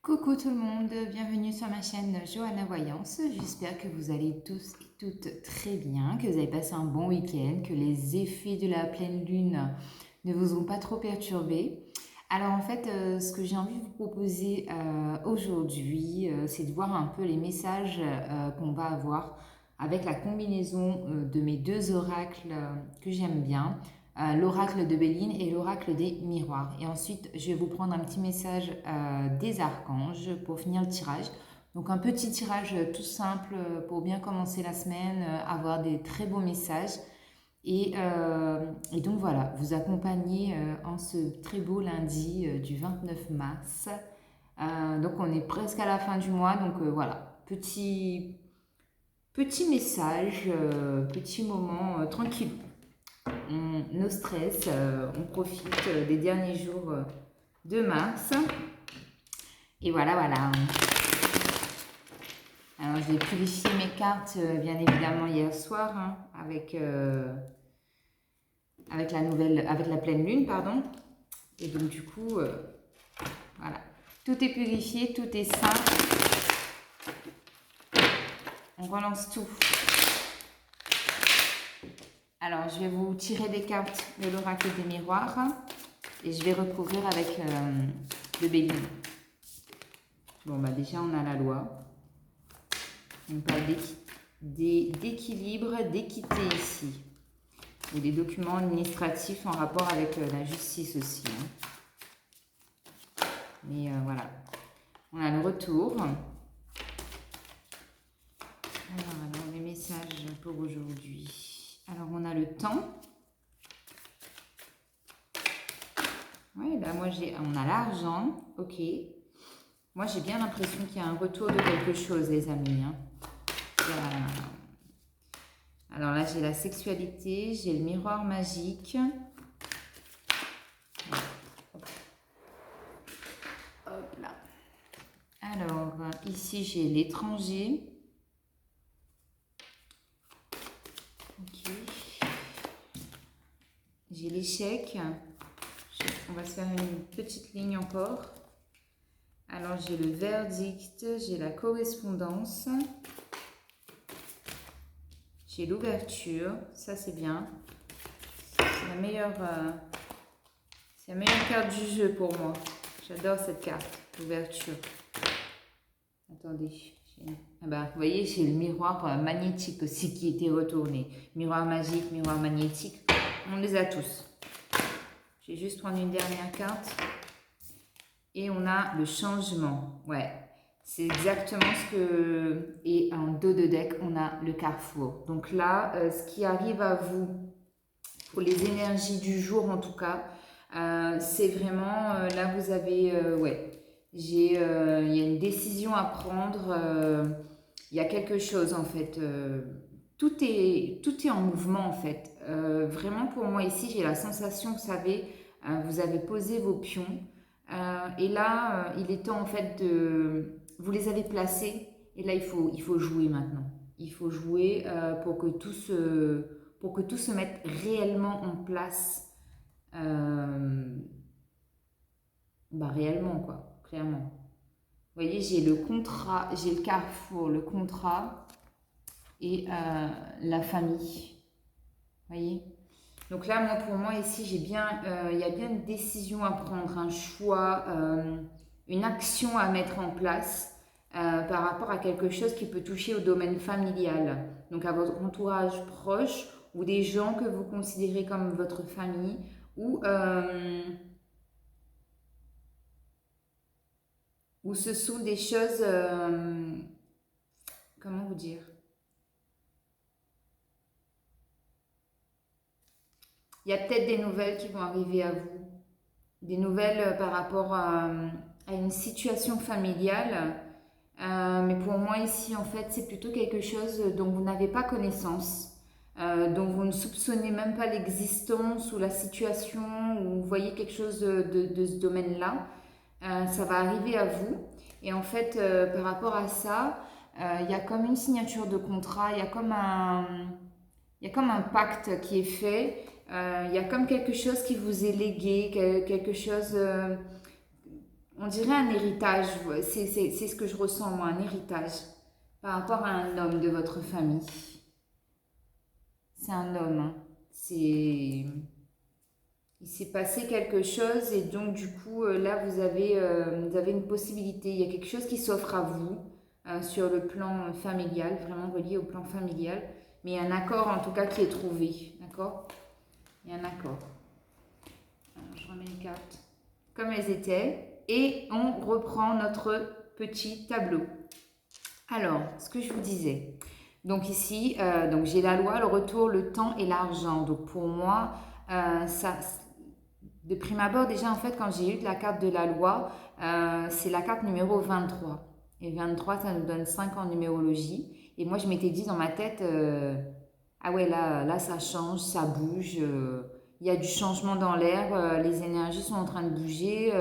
Coucou tout le monde, bienvenue sur ma chaîne Johanna Voyance. J'espère que vous allez tous et toutes très bien, que vous avez passé un bon week-end, que les effets de la pleine lune ne vous ont pas trop perturbé. Alors en fait, ce que j'ai envie de vous proposer aujourd'hui, c'est de voir un peu les messages qu'on va avoir avec la combinaison de mes deux oracles que j'aime bien, l'oracle de Béline et l'oracle des miroirs. Et ensuite, je vais vous prendre un petit message des archanges pour finir le tirage. Donc un petit tirage tout simple pour bien commencer la semaine, avoir des très beaux messages. Et donc voilà, vous accompagner en ce très beau lundi du 29 mars. Donc on est presque à la fin du mois, donc voilà, petit message, petit moment tranquille. No stress, on profite des derniers jours de mars. Et voilà, voilà. Alors j'ai purifié mes cartes bien évidemment hier soir avec la pleine lune, pardon. Et donc du coup, voilà. Tout est purifié, tout est sain. On relance tout. Alors je vais vous tirer des cartes de l'oracle des miroirs et je vais recouvrir avec le Béline. Bon bah déjà on a la loi. On parle d'équilibre, d'équité ici. Et des documents administratifs en rapport avec la justice aussi. Mais voilà. On a le retour. Alors, les messages pour aujourd'hui. Alors, on a le temps. Ouais, là, on a l'argent. Ok. Moi, j'ai bien l'impression qu'il y a un retour de quelque chose, les amis. Alors là, j'ai la sexualité, j'ai le miroir magique. Hop là. Alors, ici, j'ai l'étranger. Ok. J'ai l'échec. On va se faire une petite ligne encore. Alors, j'ai le verdict, j'ai la correspondance. J'ai l'ouverture, ça c'est bien. C'est la meilleure carte du jeu pour moi. J'adore cette carte, l'ouverture. Attendez. Ah bah, vous voyez, j'ai le miroir magnétique aussi qui était retourné. Miroir magique, miroir magnétique, on les a tous. Je vais juste prendre une dernière carte. Et on a le changement. Ouais, c'est exactement ce que... Et en dos de deck, on a le carrefour. Donc là, ce qui arrive à vous, pour les énergies du jour en tout cas, c'est vraiment... là, vous avez... ouais, il y a une décision à prendre. Il y a quelque chose en fait. Tout est en mouvement en fait. Vraiment pour moi ici, j'ai la sensation, vous savez, vous avez posé vos pions. Et là, il est temps en fait de... Vous les avez placés et là, il faut jouer maintenant. Il faut jouer pour que tout se mette réellement en place. Réellement, quoi, clairement. Vous voyez, j'ai le contrat, j'ai le carrefour, le contrat et la famille. Vous voyez? Donc là, pour moi, ici, il y a bien une décision à prendre, un choix, une action à mettre en place par rapport à quelque chose qui peut toucher au domaine familial. Donc à votre entourage proche ou des gens que vous considérez comme votre famille ou ce sont des choses, comment vous dire? Il y a peut-être des nouvelles qui vont arriver à vous, des nouvelles par rapport à une situation familiale. Mais pour moi ici, en fait, c'est plutôt quelque chose dont vous n'avez pas connaissance, dont vous ne soupçonnez même pas l'existence ou la situation, ou vous voyez quelque chose de ce domaine-là. Ça va arriver à vous. Et en fait, par rapport à ça, il y a comme une signature de contrat, il y a comme un pacte qui est fait. Il y a comme quelque chose qui vous est légué, quelque chose on dirait un héritage, c'est ce que je ressens moi, un héritage par rapport à un homme de votre famille. C'est un homme, hein. Il s'est passé quelque chose et donc du coup là vous avez une possibilité, il y a quelque chose qui s'offre à vous sur le plan familial, vraiment relié au plan familial, mais il y a un accord en tout cas qui est trouvé, d'accord? Il y a un accord. Alors, je remets les cartes comme elles étaient et on reprend notre petit tableau. Alors, ce que je vous disais, donc ici, donc j'ai la loi, le retour, le temps et l'argent. Donc pour moi, ça, de prime abord, déjà en fait, quand j'ai eu la carte de la loi, c'est la carte numéro 23. Et 23, ça nous donne 5 en numérologie. Et moi, je m'étais dit dans ma tête, ah ouais, là, ça change, ça bouge. Il y a du changement dans l'air, les énergies sont en train de bouger.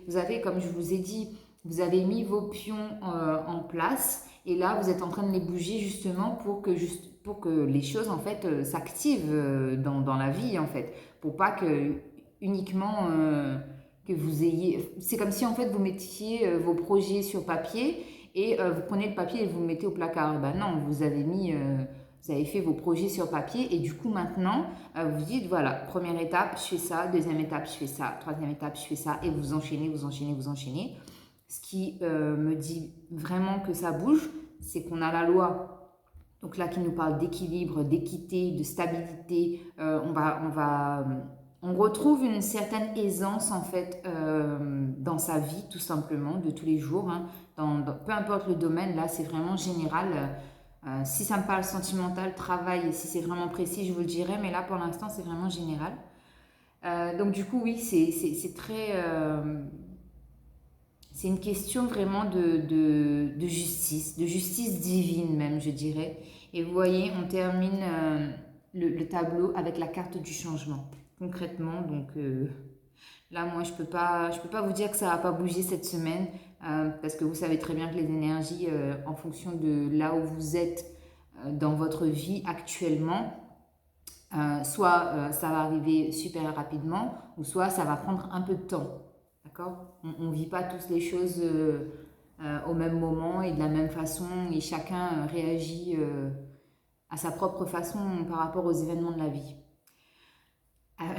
Vous avez, comme je vous ai dit, vous avez mis vos pions en place. Et là, vous êtes en train de les bouger justement pour que les choses en fait s'activent dans la vie en fait, pour pas que uniquement que vous ayez. C'est comme si en fait vous mettiez vos projets sur papier et vous prenez le papier et vous le mettez au placard. Ben non, vous avez fait vos projets sur papier et du coup maintenant vous dites voilà, première étape je fais ça, deuxième étape je fais ça, troisième étape je fais ça et vous enchaînez, vous enchaînez, vous enchaînez. Ce qui me dit vraiment que ça bouge, c'est qu'on a la loi. Donc là, qui nous parle d'équilibre, d'équité, de stabilité. On retrouve une certaine aisance en fait dans sa vie, tout simplement, de tous les jours. Hein. Peu importe le domaine, là, c'est vraiment général. Si ça me parle sentimental, travail, et si c'est vraiment précis, je vous le dirai. Mais là, pour l'instant, c'est vraiment général. Donc du coup, oui, c'est très... c'est une question vraiment de justice divine même, je dirais. Et vous voyez, on termine le tableau avec la carte du changement, concrètement. Donc là, moi, je peux pas vous dire que ça va pas bouger cette semaine, parce que vous savez très bien que les énergies, en fonction de là où vous êtes dans votre vie actuellement, soit ça va arriver super rapidement, ou soit ça va prendre un peu de temps. D'accord? On ne vit pas tous les choses au même moment et de la même façon, et chacun réagit à sa propre façon par rapport aux événements de la vie.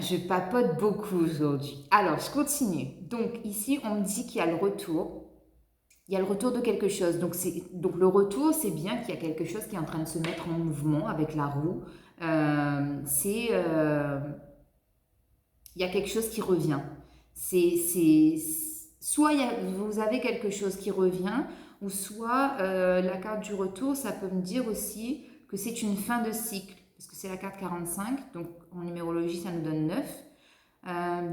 Je papote beaucoup aujourd'hui. Alors, je continue. Donc, ici, on me dit qu'il y a le retour. Il y a le retour de quelque chose. Donc le retour, c'est bien qu'il y a quelque chose qui est en train de se mettre en mouvement avec la roue. Il y a quelque chose qui revient. Soit vous avez quelque chose qui revient, ou soit la carte du retour, ça peut me dire aussi que c'est une fin de cycle, parce que c'est la carte 45, donc en numérologie, ça nous donne 9.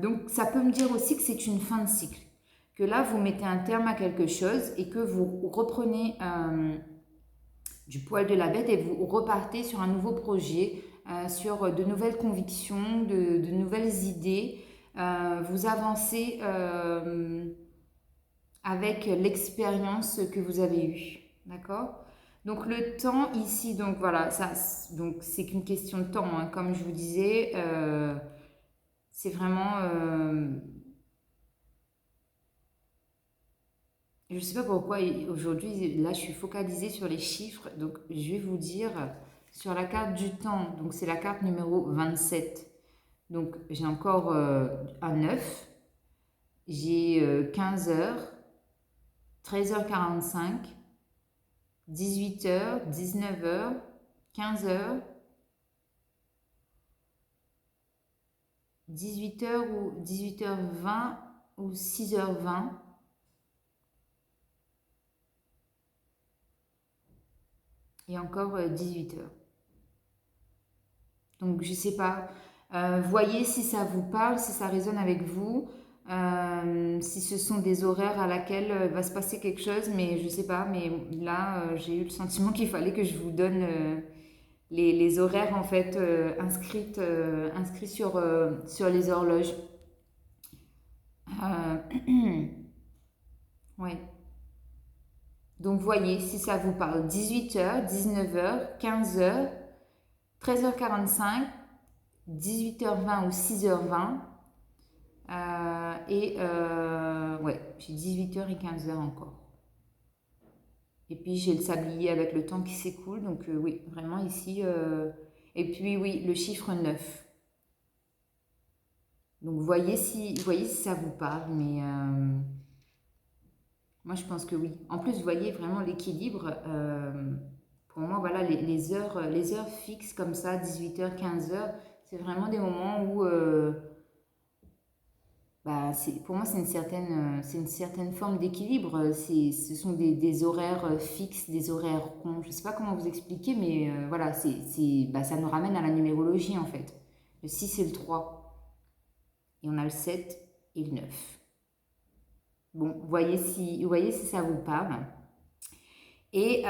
Donc ça peut me dire aussi que c'est une fin de cycle, que là, vous mettez un terme à quelque chose et que vous reprenez du poil de la bête et vous repartez sur un nouveau projet, sur de nouvelles convictions, de nouvelles idées. Vous avancez avec l'expérience que vous avez eue. D'accord? Donc le temps ici, donc voilà, donc c'est qu'une question de temps, hein. Comme je vous disais, c'est vraiment... je ne sais pas pourquoi aujourd'hui, là je suis focalisée sur les chiffres, donc je vais vous dire sur la carte du temps, donc c'est la carte numéro 27. Donc j'ai encore un 9, j'ai 15 heures, 13h45, 18h, 19h, 15h, 18h ou 18h20 ou 6h20. Et encore 18h. Donc je sais pas, voyez si ça vous parle, si ça résonne avec vous, si ce sont des horaires à laquelle va se passer quelque chose, mais je sais pas, mais là j'ai eu le sentiment qu'il fallait que je vous donne les horaires en fait inscrits sur les horloges. Ouais. Donc voyez si ça vous parle. 18h, 19h, 15h, 13h45, 18h20 ou 6h20, Ouais, j'ai 18h et 15h encore. Et puis j'ai le sablier avec le temps qui s'écoule, donc oui, vraiment ici. Et puis oui, le chiffre 9. Donc voyez si ça vous parle, mais moi je pense que oui. En plus, vous voyez vraiment l'équilibre. Pour moi, voilà, les heures fixes comme ça, 18h, 15h, c'est vraiment des moments où bah, pour moi, c'est une certaine forme d'équilibre. Ce sont des horaires fixes, des horaires ronds. Je ne sais pas comment vous expliquer, mais voilà, bah, ça nous ramène à la numérologie en fait. Le 6 et le 3. Et on a le 7 et le 9. Bon, vous voyez si ça vous parle. Et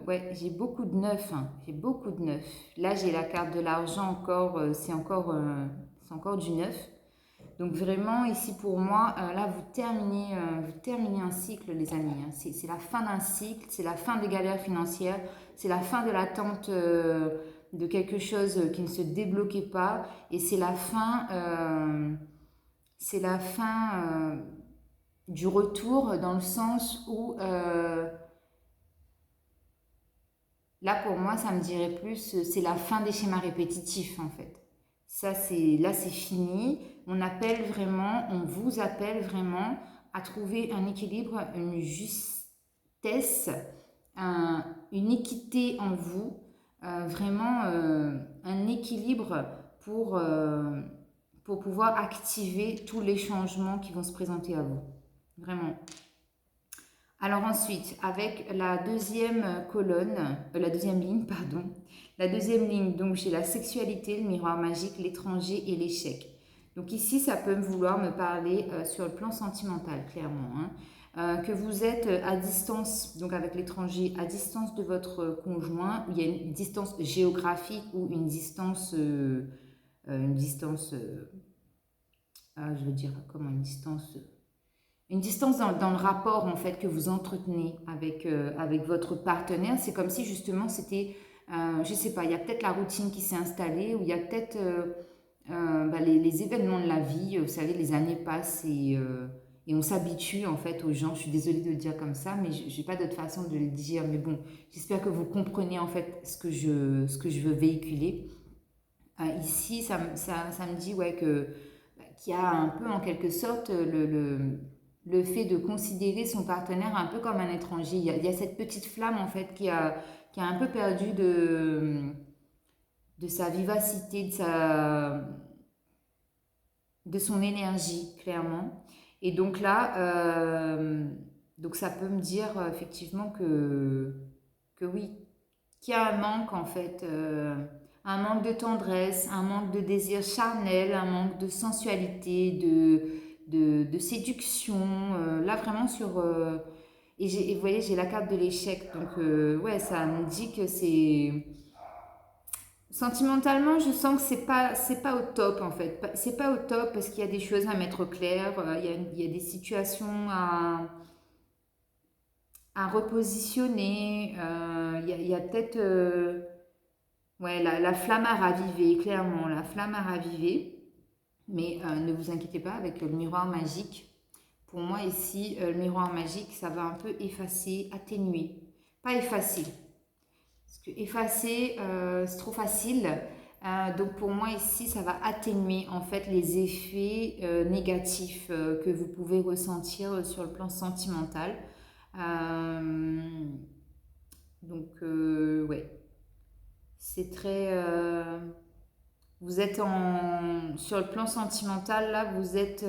ouais, j'ai beaucoup de 9. Hein. J'ai beaucoup de 9. Là, j'ai la carte de l'argent encore. C'est encore du 9. Donc vraiment, ici pour moi, là, vous terminez un cycle, les amis. Hein. C'est la fin d'un cycle, c'est la fin des galères financières, c'est la fin de l'attente de quelque chose qui ne se débloquait pas, et c'est la fin du retour dans le sens où, là pour moi, ça me dirait plus, c'est la fin des schémas répétitifs en fait. Là c'est fini. On vous appelle vraiment à trouver un équilibre, une justesse, une équité en vous, vraiment un équilibre pour, euh, pour pouvoir activer tous les changements qui vont se présenter à vous. Vraiment. Alors ensuite, avec la deuxième colonne, la deuxième ligne, pardon, la deuxième ligne, donc j'ai la sexualité, le miroir magique, l'étranger et l'échec. Donc ici, ça peut vouloir me parler sur le plan sentimental, clairement. Hein. Que vous êtes à distance, donc avec l'étranger, à distance de votre conjoint, il y a une distance géographique ou une distance, je veux dire, comment une distance dans le rapport en fait que vous entretenez avec votre partenaire. C'est comme si justement c'était, je sais pas, il y a peut-être la routine qui s'est installée, ou il y a peut-être bah, les événements de la vie. Vous savez, les années passent et on s'habitue en fait aux gens. Je suis désolée de le dire comme ça, mais j'ai pas d'autre façon de le dire. Mais bon, j'espère que vous comprenez en fait ce que je veux véhiculer. Ici, ça me dit ouais, qu'il y a un peu en quelque sorte le fait de considérer son partenaire un peu comme un étranger. Il y a cette petite flamme en fait qui a un peu perdu de sa vivacité, de son énergie, clairement. Et donc là, donc ça peut me dire effectivement que oui, qu'il y a un manque en fait, un manque de tendresse, un manque de désir charnel, un manque de sensualité, de séduction. Là vraiment et vous voyez, j'ai la carte de l'échec, donc ouais, ça me dit que c'est... Sentimentalement, je sens que c'est pas au top en fait. C'est pas au top parce qu'il y a des choses à mettre au clair, il y a des situations à repositionner, il y a peut-être ouais, la flamme à raviver, clairement, la flamme à raviver. Mais ne vous inquiétez pas, avec le miroir magique, pour moi ici, le miroir magique, ça va un peu effacer, atténuer. Pas effacer, parce que effacer, c'est trop facile. Donc pour moi ici, ça va atténuer en fait les effets négatifs que vous pouvez ressentir sur le plan sentimental. Euh, ouais, c'est très... vous êtes sur le plan sentimental, là, vous êtes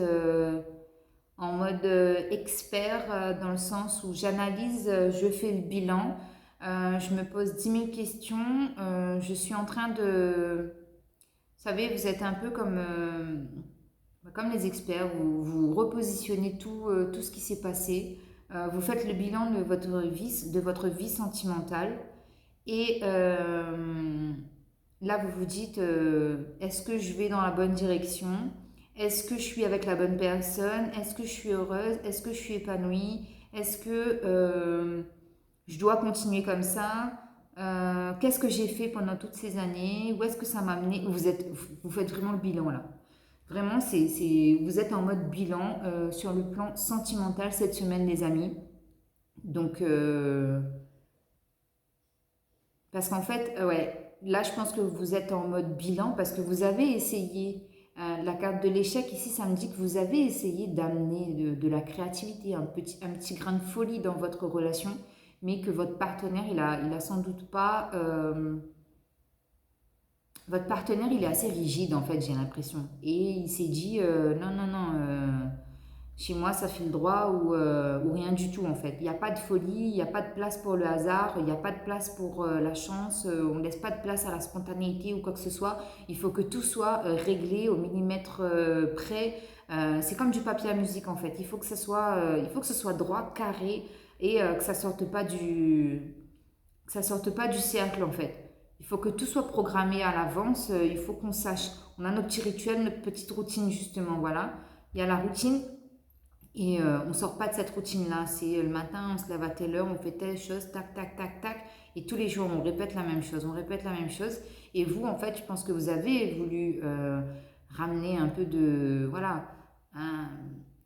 en mode expert, dans le sens où j'analyse, je fais le bilan, je me pose 10 000 questions, je suis en train de... Vous savez, vous êtes un peu comme les experts, vous repositionnez tout ce qui s'est passé, vous faites le bilan de votre vie sentimentale, et là, vous vous dites, est-ce que je vais dans la bonne direction? Est-ce que je suis avec la bonne personne? Est-ce que je suis heureuse? Est-ce que je suis épanouie? Est-ce que je dois continuer comme ça? Qu'est-ce que j'ai fait pendant toutes ces années? Où est-ce que ça m'a amené? Vous faites vraiment le bilan là. Vraiment, vous êtes en mode bilan sur le plan sentimental cette semaine, les amis. Donc, parce qu'en fait, ouais, là, je pense que vous êtes en mode bilan parce que vous avez essayé, la carte de l'échec ici, ça me dit que vous avez essayé d'amener de la créativité, un petit grain de folie dans votre relation, mais que votre partenaire, il a sans doute pas... votre partenaire, il est assez rigide, en fait, j'ai l'impression. Et il s'est dit, non, non, non, chez moi, ça file droit ou rien du tout, en fait. Il n'y a pas de folie, il n'y a pas de place pour le hasard, il n'y a pas de place pour la chance, on ne laisse pas de place à la spontanéité ou quoi que ce soit. Il faut que tout soit réglé au millimètre près. C'est comme du papier à musique, en fait. Il faut que ce soit droit, carré et que ça sorte pas du cercle, en fait. Il faut que tout soit programmé à l'avance. Il faut qu'on sache. On a nos petits rituels, notre petite routine, justement. Voilà. Il y a la routine et on sort pas de cette routine-là. C'est le matin, on se lève à telle heure, on fait telle chose, tac, tac, tac, tac. Et tous les jours, on répète la même chose. On répète la même chose. Et vous, en fait, je pense que vous avez voulu ramener un peu de... Voilà.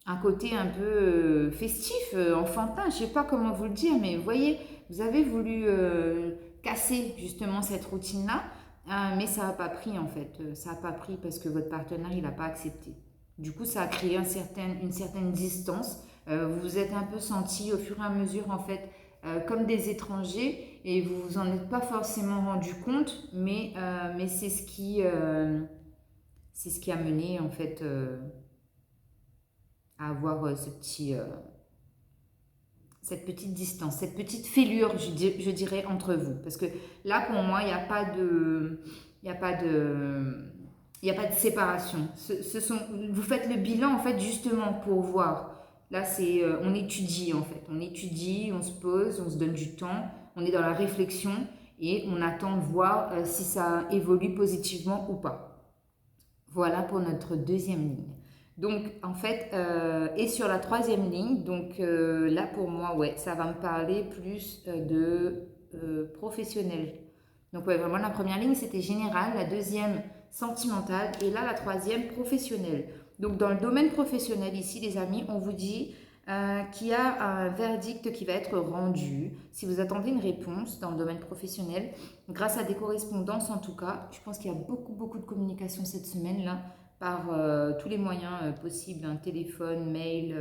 Un côté un peu festif, enfantin. Je sais pas comment vous le dire, mais vous voyez, vous avez voulu casser justement cette routine-là, mais ça n'a pas pris en fait. Ça n'a pas pris parce que votre partenaire, il n'a pas accepté. Du coup, ça a créé une certaine distance. Vous vous êtes un peu senti au fur et à mesure en fait comme des étrangers et vous vous en êtes pas forcément rendu compte, mais c'est ce qui a mené en fait à avoir cette petite distance, cette petite fêlure, je dirais, entre vous. Parce que là, pour moi, il n'y a pas de... Il n'y a pas de... Il n'y a pas de séparation. Vous faites le bilan, en fait, justement pour voir. Là, on étudie, en fait. On étudie, on se pose, on se donne du temps, on est dans la réflexion et on attend de voir si ça évolue positivement ou pas. Voilà pour notre deuxième ligne. Donc, en fait, et sur la troisième ligne, donc là pour moi, ouais, ça va me parler plus de professionnel. Donc, ouais, vraiment, la première ligne, c'était général, la deuxième, sentimentale, et là, la troisième, professionnelle. Donc, dans le domaine professionnel, ici, les amis, on vous dit qu'il y a un verdict qui va être rendu. Si vous attendez une réponse dans le domaine professionnel, grâce à des correspondances en tout cas, je pense qu'il y a beaucoup, beaucoup de communication cette semaine-là par tous les moyens possibles, hein, téléphone, mail,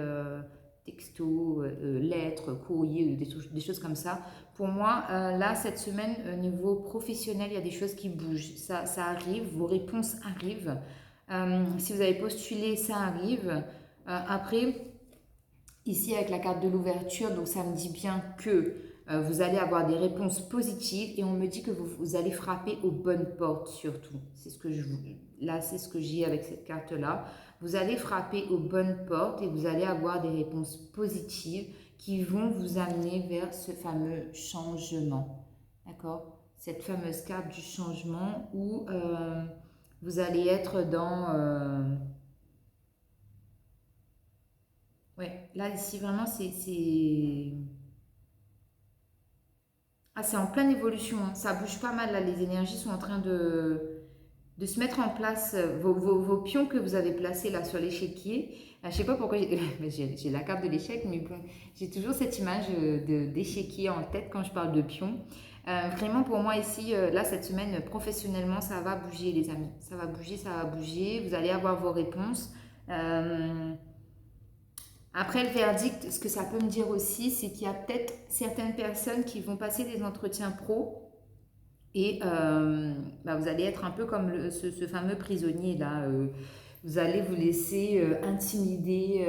texto, lettres, courrier, des choses comme ça. Pour moi, là, cette semaine, au niveau professionnel, il y a des choses qui bougent. Ça arrive, vos réponses arrivent. Si vous avez postulé, ça arrive. Après, ici, avec la carte de l'ouverture, donc ça me dit bien que vous allez avoir des réponses positives et on me dit que vous allez frapper aux bonnes portes surtout. Là, c'est ce que j'ai avec cette carte-là. Vous allez frapper aux bonnes portes et vous allez avoir des réponses positives qui vont vous amener vers ce fameux changement. D'accord? Cette fameuse carte du changement où vous allez être dans... ouais, là, ici, vraiment, c'est en pleine évolution, hein. Ça bouge pas mal, là. Les énergies sont en train de se mettre en place. Vos pions que vous avez placés là sur l'échiquier. Je sais pas pourquoi j'ai la carte de l'échec, mais bon, j'ai toujours cette image d'échiquier en tête quand je parle de pions. Vraiment, pour moi, ici, là, cette semaine, professionnellement, ça va bouger, les amis. Ça va bouger, ça va bouger. Vous allez avoir vos réponses. Après le verdict, ce que ça peut me dire aussi, c'est qu'il y a peut-être certaines personnes qui vont passer des entretiens pro et vous allez être un peu comme ce fameux prisonnier là. Vous allez vous laisser intimider,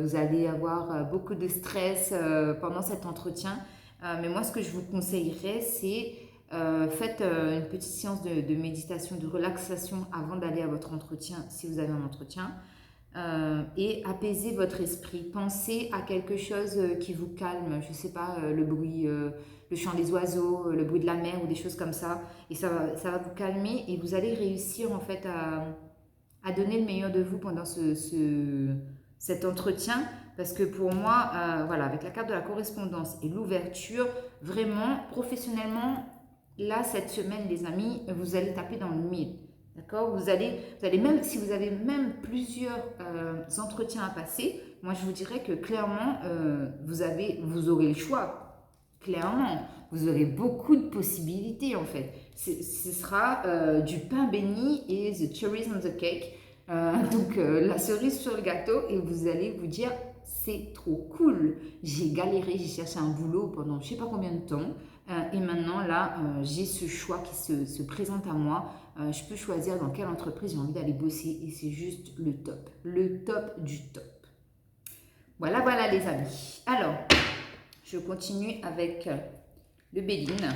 vous allez avoir beaucoup de stress pendant cet entretien. Mais moi, ce que je vous conseillerais, c'est faites une petite séance de méditation, de relaxation avant d'aller à votre entretien, si vous avez un entretien. Et apaiser votre esprit. Pensez à quelque chose qui vous calme, je ne sais pas, le bruit, le chant des oiseaux, le bruit de la mer ou des choses comme ça. Et ça va vous calmer et vous allez réussir en fait à donner le meilleur de vous pendant cet entretien. Parce que pour moi, voilà, avec la carte de la correspondance et l'ouverture, vraiment, professionnellement, là, cette semaine, les amis, vous allez taper dans le mille. D'accord, vous allez même, si vous avez même plusieurs entretiens à passer, moi je vous dirais que clairement, vous aurez le choix. Clairement, vous aurez beaucoup de possibilités en fait. Ce sera du pain béni et the cherries on the cake. Donc la cerise sur le gâteau et vous allez vous dire c'est trop cool. J'ai galéré, j'ai cherché un boulot pendant je sais pas combien de temps et maintenant là j'ai ce choix qui se présente à moi. Je peux choisir dans quelle entreprise j'ai envie d'aller bosser et c'est juste le top du top. Voilà, voilà les amis. Alors, je continue avec le Béline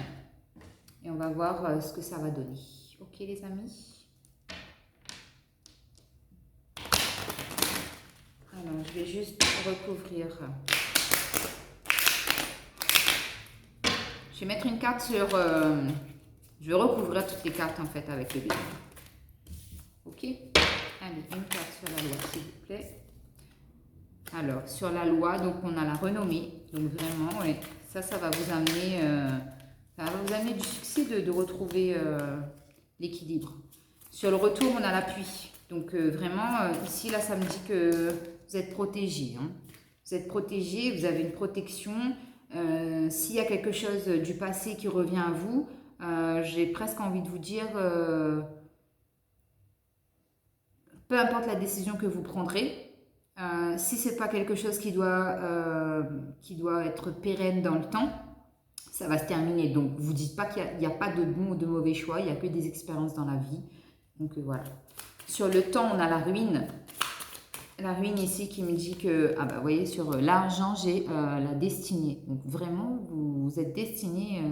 et on va voir ce que ça va donner. Ok les amis. Alors, je vais juste recouvrir. Je vais mettre une carte sur... je vais recouvrir toutes les cartes en fait avec le Béline. Ok. Allez, une carte sur la loi s'il vous plaît. Alors, sur la loi, donc on a la renommée. Donc vraiment, ouais, ça va vous amener du succès de retrouver l'équilibre. Sur le retour, on a l'appui. Donc vraiment, ici, là, ça me dit que vous êtes protégé. Hein. Vous êtes protégé, vous avez une protection. S'il y a quelque chose du passé qui revient à vous, j'ai presque envie de vous dire, peu importe la décision que vous prendrez, si ce n'est pas quelque chose qui doit être pérenne dans le temps, ça va se terminer. Donc, vous ne dites pas qu'il n'y a pas de bon ou de mauvais choix, il n'y a que des expériences dans la vie. Donc, voilà. Sur le temps, on a la ruine. La ruine ici qui me dit que, ah bah, vous voyez, sur l'argent, j'ai la destinée. Donc, vraiment, vous êtes destiné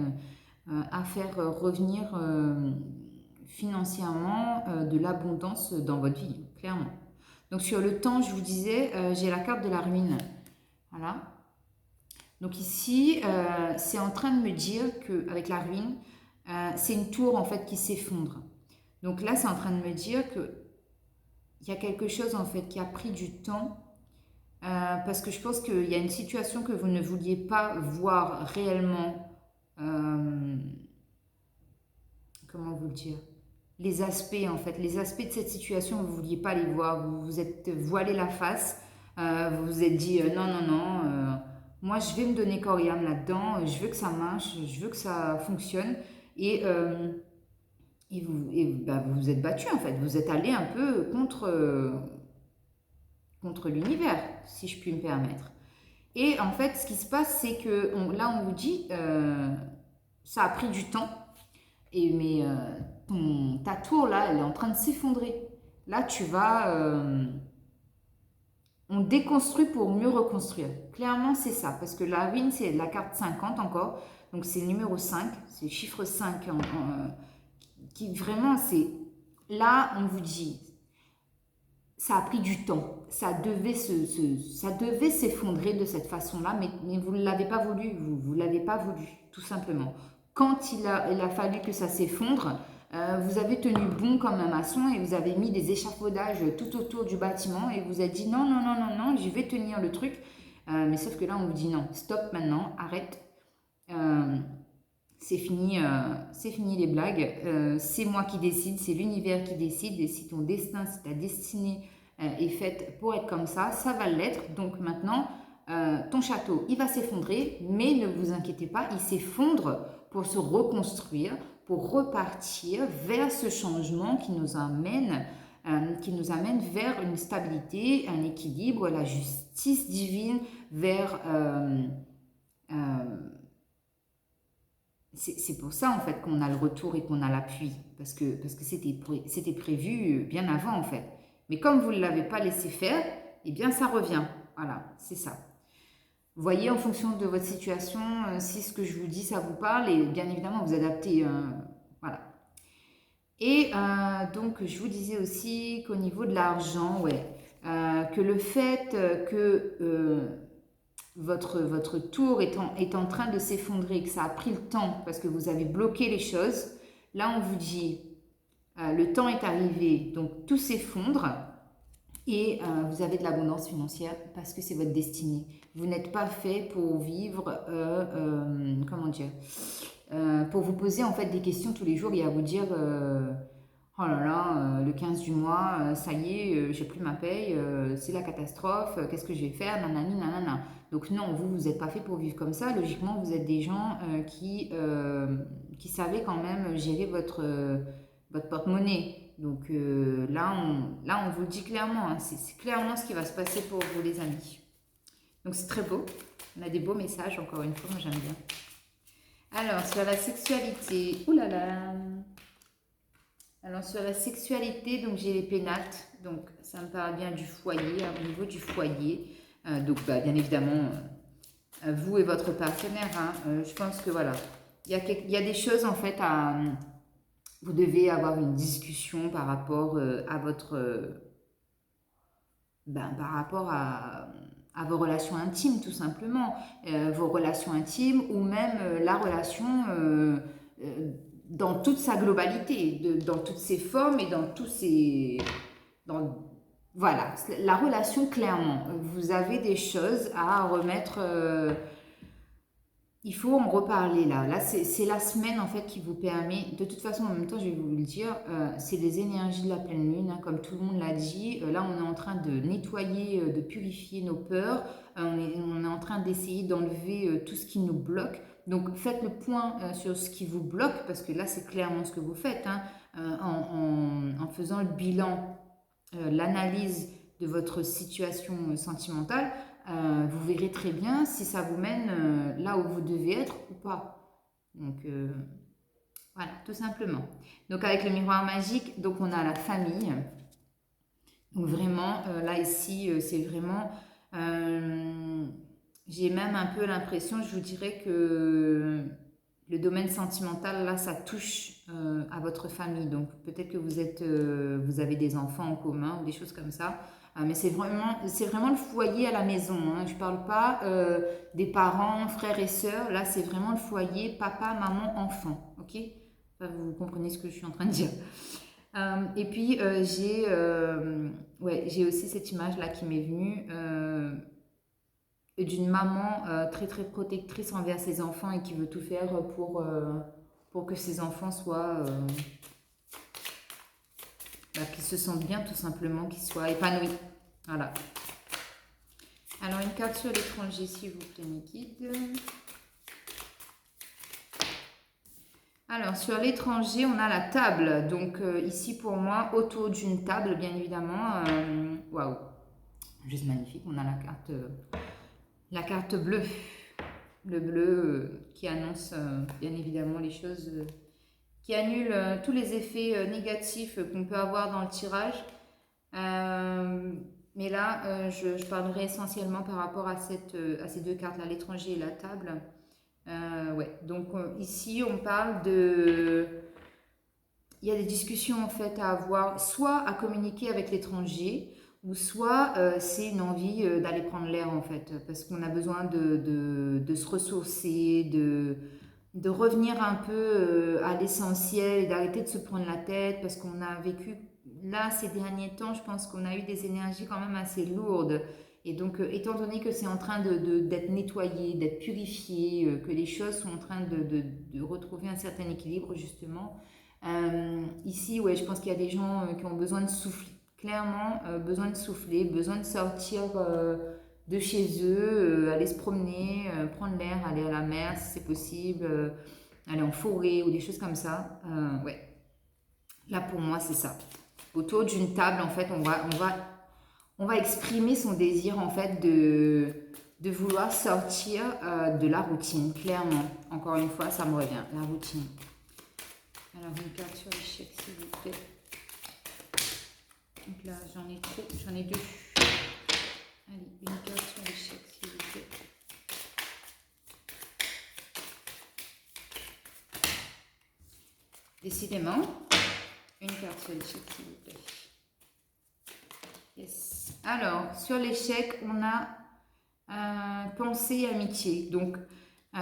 à faire revenir financièrement de l'abondance dans votre vie, clairement. Donc sur le temps, je vous disais, j'ai la carte de la ruine. Voilà. Donc ici, c'est en train de me dire qu'avec la ruine, c'est une tour en fait qui s'effondre. Donc là, c'est en train de me dire qu'il y a quelque chose en fait qui a pris du temps. Parce que je pense qu'il y a une situation que vous ne vouliez pas voir réellement. Comment vous le dire? Les aspects en fait, les aspects de cette situation, vous ne vouliez pas les voir, vous vous êtes voilé la face, vous vous êtes dit non, non, non, moi je vais me donner corps et âme là-dedans, je veux que ça marche, je veux que ça fonctionne et vous vous êtes battu en fait, vous êtes allé un peu contre l'univers, si je puis me permettre. Et en fait, ce qui se passe, c'est que là, on vous dit, ça a pris du temps, mais ta tour, là, elle est en train de s'effondrer. Là, on déconstruit pour mieux reconstruire. Clairement, c'est ça. Parce que la ruine, c'est la carte 50 encore. Donc, c'est le numéro 5. C'est le chiffre 5. Qui vraiment, c'est... Là, on vous dit, ça a pris du temps. Ça devait s'effondrer de cette façon-là, mais vous ne l'avez pas voulu. Vous ne l'avez pas voulu, tout simplement. Quand il a fallu que ça s'effondre, vous avez tenu bon comme un maçon et vous avez mis des échafaudages tout autour du bâtiment et vous avez dit non, non, non, non, non, je vais tenir le truc. Mais sauf que là, on vous dit non, stop maintenant, arrête. C'est fini les blagues. C'est moi qui décide, c'est l'univers qui décide. Et si ton destin, si ta destinée est faite pour être comme ça va l'être. Donc maintenant, ton château, il va s'effondrer, mais ne vous inquiétez pas, il s'effondre pour se reconstruire, pour repartir vers ce changement qui nous amène vers une stabilité, un équilibre, la justice divine, vers... c'est pour ça en fait qu'on a le retour et qu'on a l'appui, parce que c'était prévu bien avant en fait. Mais comme vous ne l'avez pas laissé faire, eh bien ça revient. Voilà, c'est ça. Voyez en fonction de votre situation, si ce que je vous dis ça vous parle, et bien évidemment vous adaptez. Voilà. Et donc je vous disais aussi qu'au niveau de l'argent, ouais, que le fait que votre tour est en train de s'effondrer, que ça a pris le temps parce que vous avez bloqué les choses, là on vous dit le temps est arrivé, donc tout s'effondre et vous avez de l'abondance financière parce que c'est votre destinée. Vous n'êtes pas fait pour vivre, comment dire, pour vous poser en fait des questions tous les jours et à vous dire oh là là, le 15 du mois, ça y est, j'ai plus ma paye, c'est la catastrophe, qu'est-ce que je vais faire, nanani, nanana. Donc non, vous n'êtes pas fait pour vivre comme ça. Logiquement, vous êtes des gens qui savaient quand même gérer votre porte-monnaie. Donc là, on vous le dit clairement, hein, c'est clairement ce qui va se passer pour vous, les amis. Donc c'est très beau. On a des beaux messages, encore une fois, moi j'aime bien. Alors, sur la sexualité, oulala. Alors, sur la sexualité, donc j'ai les pénates. Donc, ça me parle bien du foyer, hein, au niveau du foyer. Donc, bah, bien évidemment, vous et votre partenaire. Hein, je pense que voilà, il y a des choses en fait à. Vous devez avoir une discussion par rapport à votre. Par rapport à vos relations intimes, tout simplement. Vos relations intimes ou même la relation dans toute sa globalité, dans toutes ses formes et dans tous ses... voilà, la relation clairement. Vous avez des choses à remettre... il faut en reparler là. Là, c'est la semaine en fait qui vous permet. De toute façon, en même temps, je vais vous le dire, c'est les énergies de la pleine lune, hein, comme tout le monde l'a dit. Là, on est en train de nettoyer, de purifier nos peurs. On est en train d'essayer d'enlever tout ce qui nous bloque. Donc, faites le point sur ce qui vous bloque, parce que là, c'est clairement ce que vous faites, hein, en faisant le bilan, l'analyse de votre situation sentimentale. Vous verrez très bien si ça vous mène là où vous devez être ou pas. Donc voilà, tout simplement. Donc avec le miroir magique, donc on a la famille. Donc vraiment, là ici, c'est vraiment... j'ai même un peu l'impression, je vous dirais que le domaine sentimental, là, ça touche à votre famille. Donc peut-être que vous avez des enfants en commun ou des choses comme ça. Mais c'est vraiment le foyer à la maison. Hein. Je ne parle pas des parents, frères et sœurs. Là, c'est vraiment le foyer, papa, maman, enfant. Ok? Enfin, vous comprenez ce que je suis en train de dire. Et puis, j'ai aussi cette image-là qui m'est venue d'une maman très, très protectrice envers ses enfants et qui veut tout faire pour que ses enfants soient... qu'ils se sentent bien, tout simplement, qu'ils soient épanouis. Voilà. Alors, une carte sur l'étranger, s'il vous plaît, mes guides. Alors, sur l'étranger, on a la table. Donc, ici, pour moi, autour d'une table, bien évidemment. Waouh! Juste magnifique. On a la carte bleue. Le bleu qui annonce, bien évidemment, les choses... qui annule tous les effets négatifs qu'on peut avoir dans le tirage. Mais là, je parlerai essentiellement par rapport à ces deux cartes-là, l'étranger et la table. Ouais. Donc ici, on parle de... Il y a des discussions en fait à avoir, soit à communiquer avec l'étranger, ou soit c'est une envie d'aller prendre l'air en fait, parce qu'on a besoin de se ressourcer, de revenir un peu à l'essentiel, d'arrêter de se prendre la tête, parce qu'on a vécu, là, ces derniers temps, je pense qu'on a eu des énergies quand même assez lourdes. Et donc, étant donné que c'est en train d'être nettoyé, d'être purifié, que les choses sont en train de retrouver un certain équilibre, justement, ici, ouais, je pense qu'il y a des gens qui ont besoin de souffler, clairement, besoin de souffler, besoin de sortir de chez eux, aller se promener, prendre l'air, aller à la mer si c'est possible, aller en forêt ou des choses comme ça. Ouais. Là pour moi c'est ça. Autour d'une table en fait on va exprimer son désir en fait de vouloir sortir de la routine, clairement. Encore une fois ça me revient, la routine. Alors une carte sur l'échec s'il vous plaît. Donc là j'en ai trop, j'en ai deux. Allez, une carte sur l'échec, s'il vous plaît. Décidément, une carte sur l'échec, s'il vous plaît. Yes. Alors, sur l'échec, on a pensée et amitié. Donc,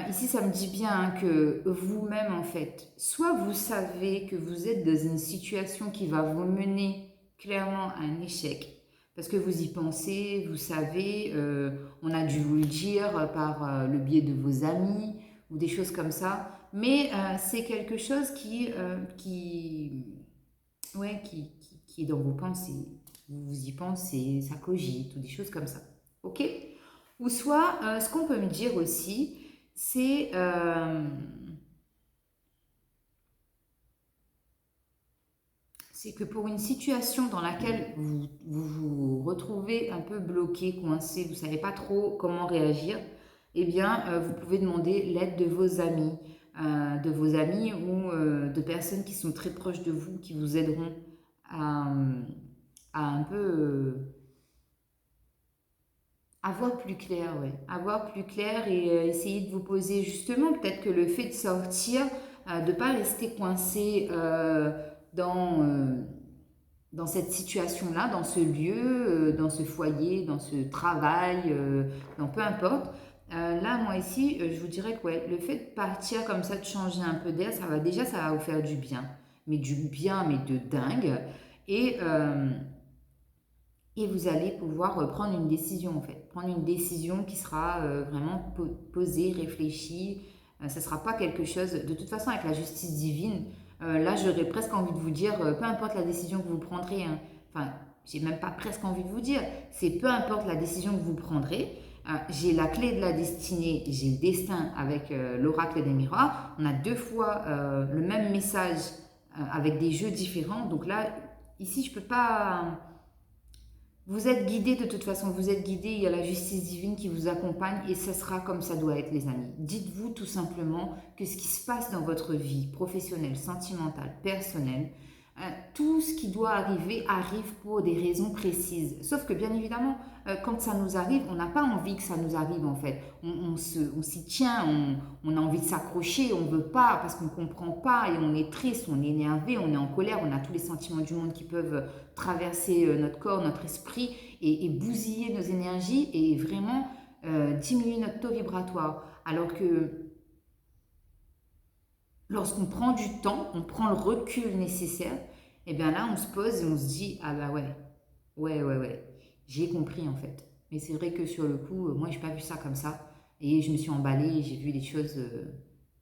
ici, ça me dit bien hein, que vous-même, en fait, soit vous savez que vous êtes dans une situation qui va vous mener clairement à un échec, parce que vous y pensez, vous savez, on a dû vous le dire par le biais de vos amis ou des choses comme ça, mais c'est quelque chose qui ouais, qui est dans vos pensées. Vous y pensez, ça cogite ou des choses comme ça. Ok? Ou soit, ce qu'on peut me dire aussi, c'est que pour une situation dans laquelle vous retrouvez un peu bloqué, coincé, vous ne savez pas trop comment réagir, eh bien, vous pouvez demander l'aide de vos amis ou de personnes qui sont très proches de vous, qui vous aideront à, à un peu à voir plus clair, ouais. À voir plus clair et essayer de vous poser justement, peut-être que le fait de sortir, de ne pas rester coincé dans, dans cette situation-là, dans ce lieu, dans ce foyer, dans ce travail, dans peu importe. Là, moi ici, je vous dirais que ouais, le fait de partir comme ça, de changer un peu d'air, ça va vous faire du bien. Mais du bien, mais de dingue. Et, euh, et vous allez pouvoir prendre une décision en fait. Prendre une décision qui sera vraiment posée, réfléchie. Ça ne sera pas quelque chose... De toute façon, avec la justice divine, là, j'aurais presque envie de vous dire, peu importe la décision que vous prendrez, hein, enfin, j'ai même pas presque envie de vous dire, c'est peu importe la décision que vous prendrez, j'ai la clé de la destinée, j'ai le destin avec l'oracle des miroirs. On a deux fois le même message avec des jeux différents. Donc là, ici, je peux pas... Vous êtes guidé de toute façon, vous êtes guidé, il y a la justice divine qui vous accompagne et ça sera comme ça doit être les amis. Dites-vous tout simplement que ce qui se passe dans votre vie professionnelle, sentimentale, personnelle, tout ce qui doit arriver arrive pour des raisons précises. Sauf que bien évidemment, quand ça nous arrive, on n'a pas envie que ça nous arrive en fait. On s'y tient, on a envie de s'accrocher, on ne veut pas parce qu'on ne comprend pas et on est triste, on est énervé, on est en colère, on a tous les sentiments du monde qui peuvent traverser notre corps, notre esprit et bousiller nos énergies et vraiment diminuer notre taux vibratoire. Alors que lorsqu'on prend du temps, on prend le recul nécessaire, et bien là, on se pose et on se dit, ah bah ouais, j'ai compris en fait. Mais c'est vrai que sur le coup, moi, j'ai pas vu ça comme ça. Et je me suis emballée, j'ai vu des choses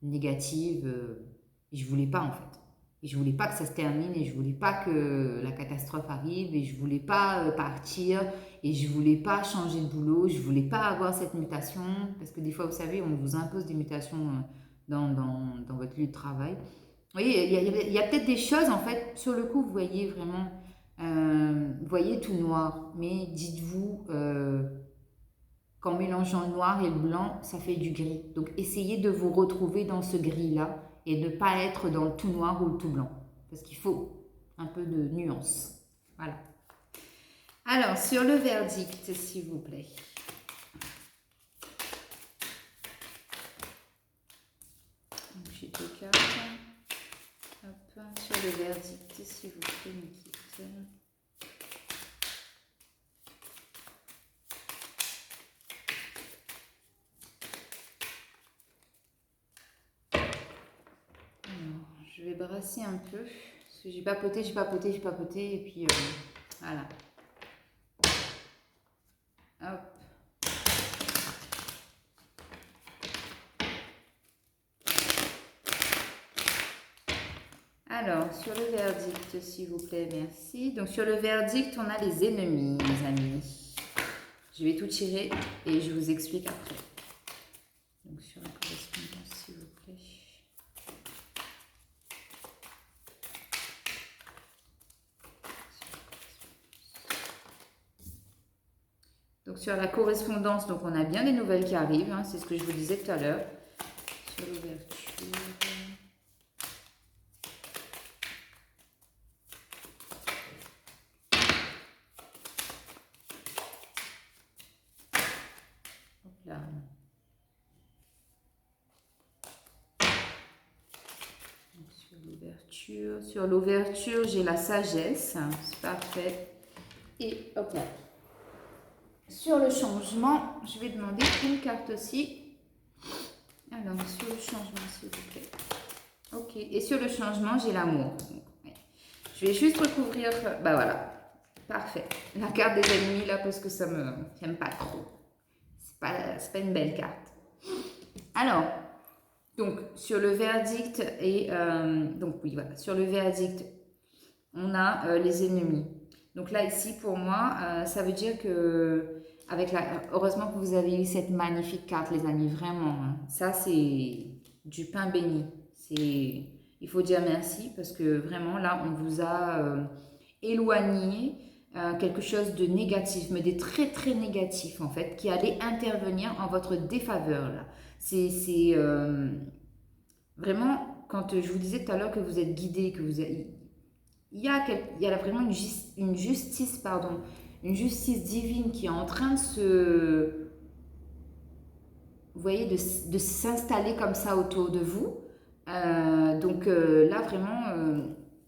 négatives, et je voulais pas en fait. Et je voulais pas que ça se termine, et je voulais pas que la catastrophe arrive, et je voulais pas partir, et je voulais pas changer de boulot, je voulais pas avoir cette mutation, parce que des fois, vous savez, on vous impose des mutations dans votre lieu de travail. Vous voyez, il y a peut-être des choses, en fait, sur le coup, vous voyez vraiment, vous voyez tout noir, mais dites-vous qu'en mélangeant le noir et le blanc, ça fait du gris. Donc, essayez de vous retrouver dans ce gris-là et de ne pas être dans le tout noir ou le tout blanc. Parce qu'il faut un peu de nuance. Voilà. Alors, sur le verdict, s'il vous plaît. J'ai deux cartes. Hop, sur le verdict, s'il vous plaît, Nikita. Alors, je vais brasser un peu. Parce que j'ai papoté, et puis voilà. Hop. Alors, sur le verdict, s'il vous plaît, merci. Donc, sur le verdict, on a les ennemis, les amis. Je vais tout tirer et je vous explique après. Donc, sur la correspondance, s'il vous plaît. Donc, sur la correspondance, donc on a bien des nouvelles qui arrivent. Hein, c'est ce que je vous disais tout à l'heure. Sur l'ouverture. Là. Sur l'ouverture, j'ai la sagesse. C'est parfait. Et hop là. Sur le changement, je vais demander une carte aussi. Alors, sur le changement, s'il vous plaît. Ok. Et sur le changement, j'ai l'amour. Je vais juste recouvrir. Bah voilà. Parfait. La carte des ennemis là, parce que ça me... J'aime pas trop. C'est pas une belle carte. Alors, donc, sur le verdict, et donc oui, voilà, sur le verdict, on a les ennemis. Donc là, ici, pour moi, ça veut dire que, heureusement que vous avez eu cette magnifique carte, les amis, vraiment. Hein. Ça, c'est du pain béni. Il faut dire merci parce que vraiment, là, on vous a éloigné quelque chose de négatif, mais des très, très négatifs, en fait, qui allait intervenir en votre défaveur, là. C'est vraiment, quand je vous disais tout à l'heure que vous êtes guidé, que vous êtes il y a vraiment une justice, pardon, une justice divine qui est en train de vous voyez, de s'installer comme ça autour de vous. Là, vraiment,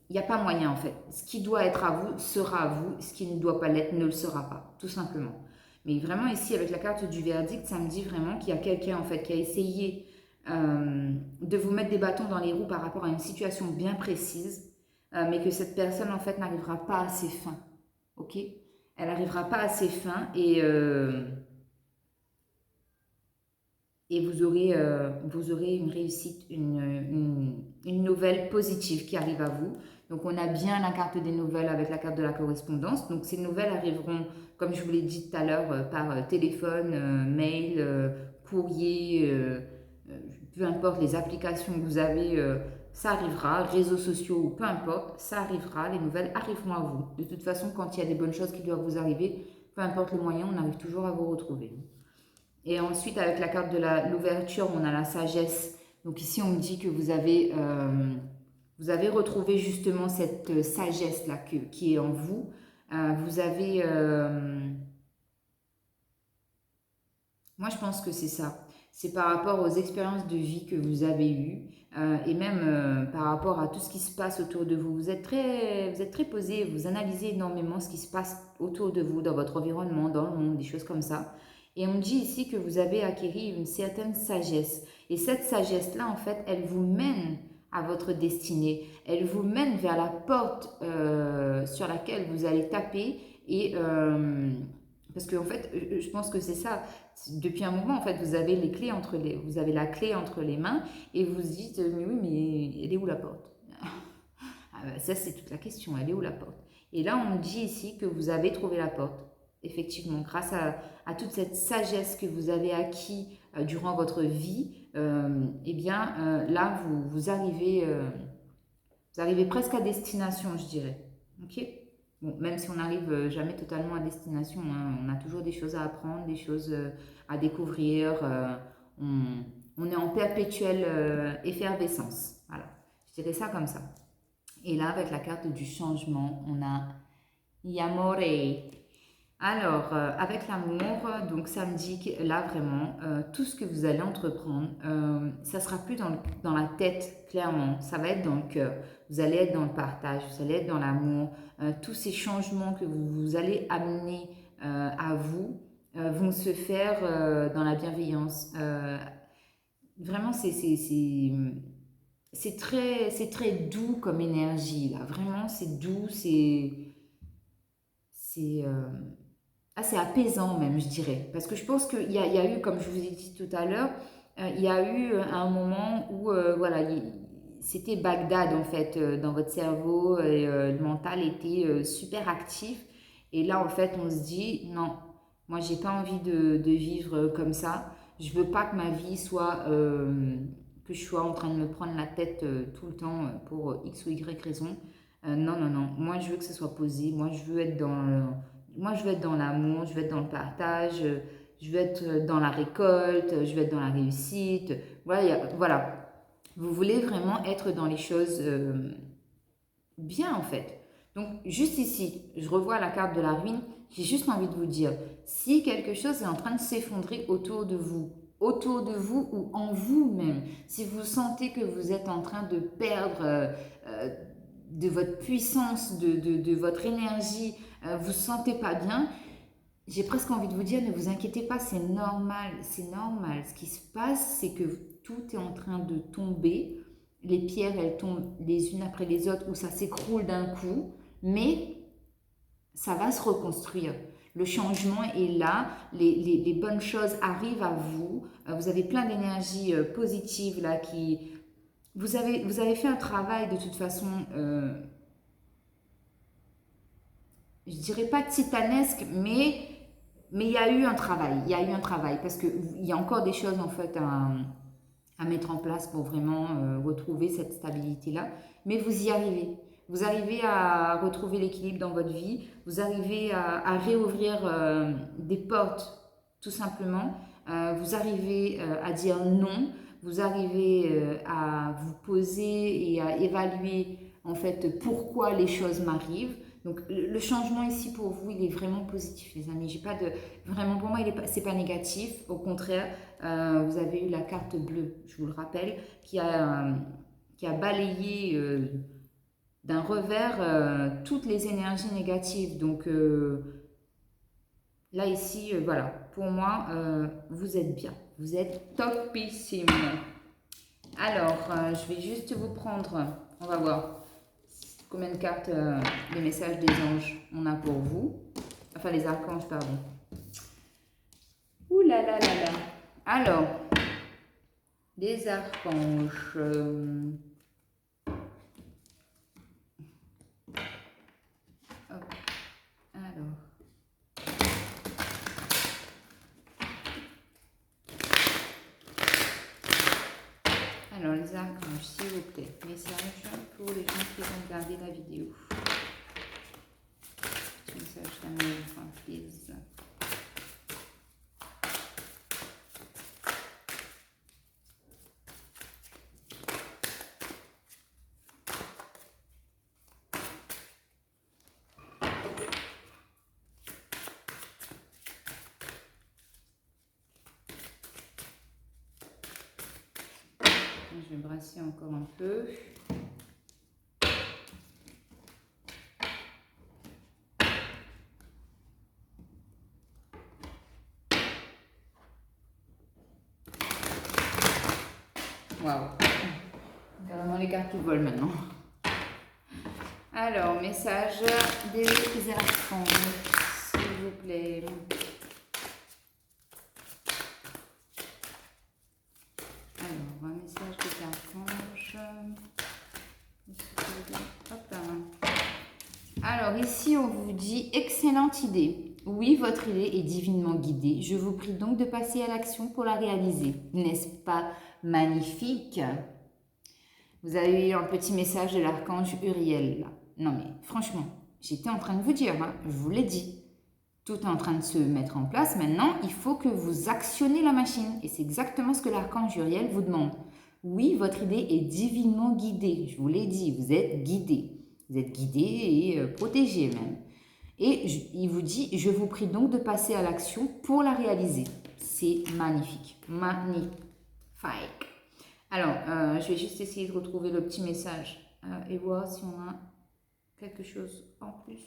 il n'y a pas moyen en fait. Ce qui doit être à vous sera à vous, ce qui ne doit pas l'être ne le sera pas, tout simplement. Mais vraiment ici, avec la carte du verdict, ça me dit vraiment qu'il y a quelqu'un en fait qui a essayé de vous mettre des bâtons dans les roues par rapport à une situation bien précise, mais que cette personne en fait n'arrivera pas à ses fins. Ok? Elle n'arrivera pas à ses fins et vous aurez une réussite, une nouvelle positive qui arrive à vous. Donc on a bien la carte des nouvelles avec la carte de la correspondance. Donc ces nouvelles arriveront, comme je vous l'ai dit tout à l'heure, par téléphone, mail, courrier, peu importe les applications que vous avez, ça arrivera, réseaux sociaux, peu importe, ça arrivera, les nouvelles arriveront à vous. De toute façon, quand il y a des bonnes choses qui doivent vous arriver, peu importe le moyen, on arrive toujours à vous retrouver. Et ensuite, avec la carte de l'ouverture, on a la sagesse. Donc ici, on me dit que vous avez retrouvé justement cette sagesse-là qui est en vous. Vous avez... moi, je pense que c'est ça. C'est par rapport aux expériences de vie que vous avez eues et même par rapport à tout ce qui se passe autour de vous. Vous êtes très posé, vous analysez énormément ce qui se passe autour de vous, dans votre environnement, dans le monde, des choses comme ça. Et on me dit ici que vous avez acquis une certaine sagesse. Et cette sagesse-là, en fait, elle vous mène à votre destinée. Elle vous mène vers la porte sur laquelle vous allez taper. Parce que en fait, je pense que c'est ça. Depuis un moment, en fait, vous avez vous avez la clé entre les mains et vous vous dites, mais oui, mais elle est où la porte? Ça, c'est toute la question. Elle est où la porte? Et là, on me dit ici que vous avez trouvé la porte. Effectivement, grâce à toute cette sagesse que vous avez acquis durant votre vie, eh bien, là, vous arrivez presque à destination, je dirais. Ok? Bon, même si on n'arrive jamais totalement à destination, hein, on a toujours des choses à apprendre, des choses à découvrir. On, on est en perpétuelle effervescence. Voilà, je dirais ça comme ça. Et là, avec la carte du changement, on a Yamore. Alors, avec l'amour, donc ça me dit que là vraiment, tout ce que vous allez entreprendre, ça sera plus dans la tête, clairement, ça va être dans le cœur. Vous allez être dans le partage, vous allez être dans l'amour. Tous ces changements que vous allez amener à vous vont se faire dans la bienveillance. Vraiment, c'est très doux comme énergie, là. Vraiment, c'est doux, c'est c'est apaisant même, je dirais. Parce que je pense qu'il y a eu, comme je vous ai dit tout à l'heure, il y a eu un moment où, voilà, c'était Bagdad en fait dans votre cerveau et le mental était super actif. Et là, en fait, on se dit, non, moi, j'ai pas envie de vivre comme ça. Je veux pas que ma vie soit, que je sois en train de me prendre la tête tout le temps pour X ou Y raison. Non, non, non. Moi, je veux que ce soit posé. Moi, je veux être dans l'amour, je veux être dans le partage, je veux être dans la récolte, je veux être dans la réussite. Voilà, voilà. Vous voulez vraiment être dans les choses bien, en fait. Donc, juste ici, je revois la carte de la ruine. J'ai juste envie de vous dire, si quelque chose est en train de s'effondrer autour de vous ou en vous-même, si vous sentez que vous êtes en train de perdre euh, de votre puissance, de votre énergie, vous ne sentez pas bien, j'ai presque envie de vous dire, ne vous inquiétez pas, c'est normal, c'est normal. Ce qui se passe, c'est que tout est en train de tomber, les pierres, elles tombent les unes après les autres, ou ça s'écroule d'un coup, mais ça va se reconstruire. Le changement est là, les bonnes choses arrivent à vous, vous avez plein d'énergie positive là qui... vous avez fait un travail de toute façon je dirais pas titanesque, mais il y a eu un travail. Il y a eu un travail parce qu'il y a encore des choses en fait à mettre en place pour vraiment retrouver cette stabilité-là. Mais vous y arrivez. Vous arrivez à retrouver l'équilibre dans votre vie. Vous arrivez à réouvrir des portes, tout simplement. Vous arrivez à dire non. Vous arrivez à vous poser et à évaluer en fait pourquoi les choses m'arrivent. Donc le changement ici pour vous, il est vraiment positif, les amis. J'ai pas de vraiment pour moi, c'est pas négatif. Au contraire, vous avez eu la carte bleue, je vous le rappelle, qui a balayé d'un revers toutes les énergies négatives. Donc là ici, voilà, pour moi, vous êtes bien, vous êtes topissime. Alors, je vais juste vous prendre, on va voir combien de cartes, les messages des anges on a pour vous. Enfin, les archanges, pardon. Ouh là là là là. Alors, les archanges. Hop. Alors, les archanges, s'il vous plaît. Message pour les gens qui vont regarder la vidéo. Message d'amour, please. Je vais brasser encore un peu. Waouh! Carrément les cartes qui volent maintenant. Alors, message des archanges, s'il vous plaît. Alors, un message des archanges. Hop là. Alors, ici, on vous dit excellente idée. Oui, votre idée est divinement guidée. Je vous prie donc de passer à l'action pour la réaliser. N'est-ce pas magnifique? Vous avez eu un petit message de l'archange Uriel là. Non mais franchement, j'étais en train de vous dire, hein, je vous l'ai dit. Tout est en train de se mettre en place. Maintenant, il faut que vous actionnez la machine. Et c'est exactement ce que l'archange Uriel vous demande. Oui, votre idée est divinement guidée. Je vous l'ai dit, vous êtes guidé. Vous êtes guidé et protégé même. Et il vous dit, je vous prie donc de passer à l'action pour la réaliser. C'est magnifique. Magnifique. Alors, je vais juste essayer de retrouver le petit message et voir si on a quelque chose en plus.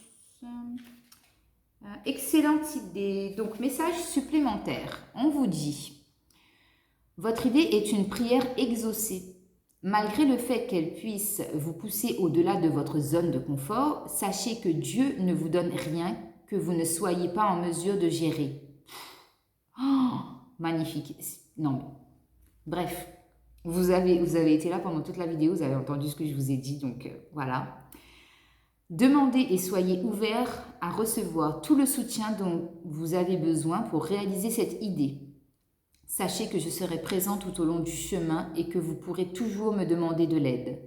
Excellente idée. Donc, message supplémentaire. On vous dit, votre idée est une prière exaucée. Malgré le fait qu'elle puisse vous pousser au-delà de votre zone de confort, sachez que Dieu ne vous donne rien que vous ne soyez pas en mesure de gérer. Oh, magnifique. Non mais, bref, vous avez été là pendant toute la vidéo, vous avez entendu ce que je vous ai dit, donc voilà. Demandez et soyez ouverts à recevoir tout le soutien dont vous avez besoin pour réaliser cette idée. Sachez que je serai présent tout au long du chemin et que vous pourrez toujours me demander de l'aide.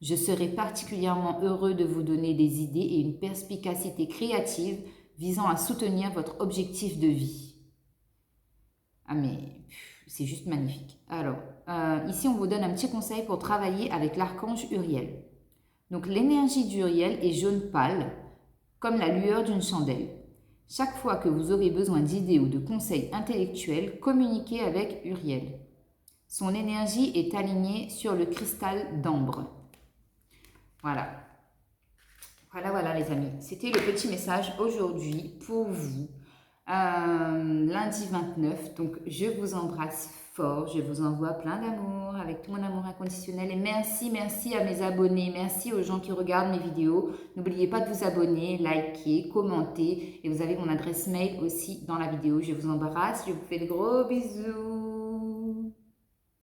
Je serai particulièrement heureux de vous donner des idées et une perspicacité créative visant à soutenir votre objectif de vie. Ah mais c'est juste magnifique. Alors, ici on vous donne un petit conseil pour travailler avec l'archange Uriel. Donc l'énergie d'Uriel est jaune pâle, comme la lueur d'une chandelle. Chaque fois que vous aurez besoin d'idées ou de conseils intellectuels, communiquez avec Uriel. Son énergie est alignée sur le cristal d'ambre. Voilà. Voilà les amis. C'était le petit message aujourd'hui pour vous. Lundi 29. Donc je vous embrasse fort. Je vous envoie plein d'amour avec tout mon amour inconditionnel. Et merci à mes abonnés. Merci aux gens qui regardent mes vidéos. N'oubliez pas de vous abonner, liker, commenter. Et vous avez mon adresse mail aussi dans la vidéo. Je vous embrasse. Je vous fais de gros bisous.